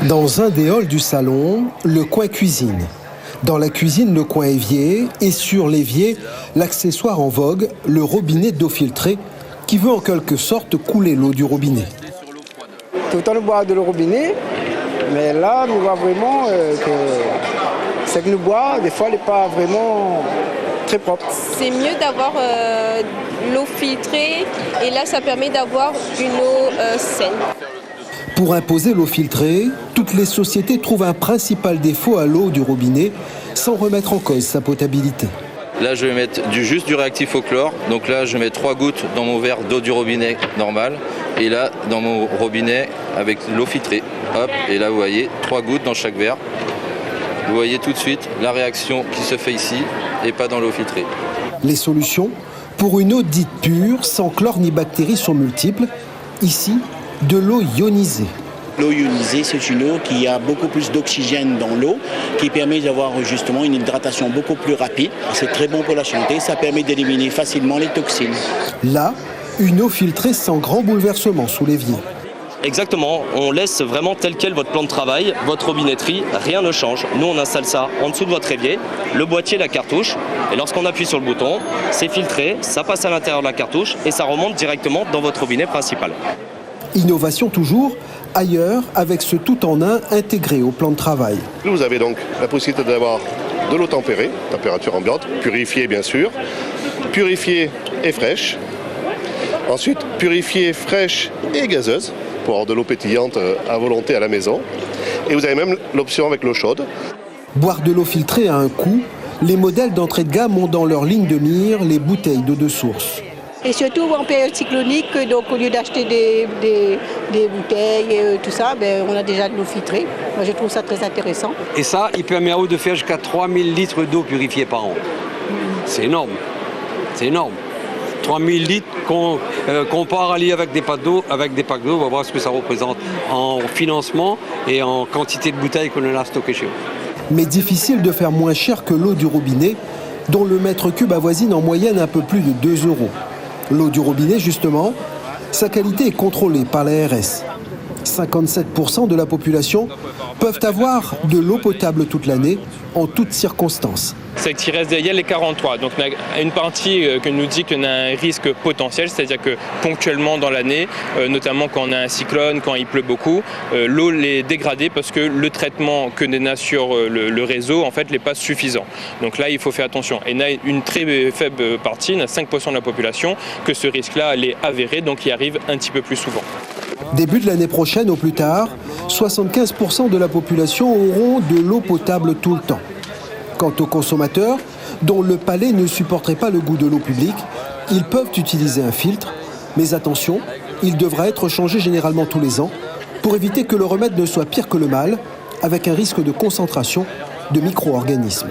Dans un des halls du salon, le coin cuisine. Dans la cuisine, le coin évier et sur l'évier, l'accessoire en vogue, le robinet d'eau filtrée qui veut en quelque sorte couler l'eau du robinet. Tout le temps nous boit de l'eau robinet, mais là nous voit vraiment que c'est que nous boit, des fois elle n'est pas vraiment très propre. C'est mieux d'avoir l'eau filtrée et là ça permet d'avoir une eau saine. Pour imposer l'eau filtrée, toutes les sociétés trouvent un principal défaut à l'eau du robinet sans remettre en cause sa potabilité. Là, je vais mettre juste du réactif au chlore. Donc là, je mets 3 gouttes dans mon verre d'eau du robinet normal. Et là, dans mon robinet avec l'eau filtrée. Hop, et là, vous voyez, 3 gouttes dans chaque verre. Vous voyez tout de suite la réaction qui se fait ici et pas dans l'eau filtrée. Les solutions pour une eau dite pure, sans chlore ni bactéries sont multiples. Ici, de l'eau ionisée. L'eau ionisée, c'est une eau qui a beaucoup plus d'oxygène dans l'eau, qui permet d'avoir justement une hydratation beaucoup plus rapide. C'est très bon pour la santé, ça permet d'éliminer facilement les toxines. Là, une eau filtrée sans grand bouleversement sous l'évier. Exactement, on laisse vraiment tel quel votre plan de travail, votre robinetterie, rien ne change. Nous on installe ça en dessous de votre évier, le boîtier, la cartouche, et lorsqu'on appuie sur le bouton, c'est filtré, ça passe à l'intérieur de la cartouche et ça remonte directement dans votre robinet principal. Innovation toujours, ailleurs avec ce tout en un intégré au plan de travail. Vous avez donc la possibilité d'avoir de l'eau tempérée, température ambiante, purifiée bien sûr, purifiée et fraîche. Ensuite, purifiée, fraîche et gazeuse pour avoir de l'eau pétillante à volonté à la maison. Et vous avez même l'option avec l'eau chaude. Boire de l'eau filtrée a un coût. Les modèles d'entrée de gamme ont dans leur ligne de mire les bouteilles d'eau de source. Et surtout en période cyclonique, donc au lieu d'acheter des bouteilles et tout ça, on a déjà de l'eau filtrée. Moi je trouve ça très intéressant. Et ça, il permet à eau de faire jusqu'à 3000 litres d'eau purifiée par an. C'est énorme. C'est énorme. 3000 litres qu'on compare à lier avec des packs d'eau, on va voir ce que ça représente en financement et en quantité de bouteilles qu'on a stockées chez nous. Mais difficile de faire moins cher que l'eau du robinet, dont le mètre cube avoisine en moyenne un peu plus de 2 €. L'eau du robinet, justement, sa qualité est contrôlée par l'ARS. 57% de la population peuvent avoir de l'eau potable toute l'année, en toutes circonstances. C'est qu'il reste derrière les 43. Donc on a une partie qui nous dit qu'on a un risque potentiel, c'est-à-dire que ponctuellement dans l'année, notamment quand on a un cyclone, quand il pleut beaucoup, l'eau est dégradée parce que le traitement que l'on a sur le réseau en fait n'est pas suffisant. Donc là il faut faire attention. Et on a une très faible partie, on a 5% de la population, que ce risque-là est avéré, donc il arrive un petit peu plus souvent. Début de l'année prochaine, au plus tard, 75% de la population auront de l'eau potable tout le temps. Quant aux consommateurs, dont le palais ne supporterait pas le goût de l'eau publique, ils peuvent utiliser un filtre, mais attention, il devra être changé généralement tous les ans pour éviter que le remède ne soit pire que le mal, avec un risque de concentration de micro-organismes.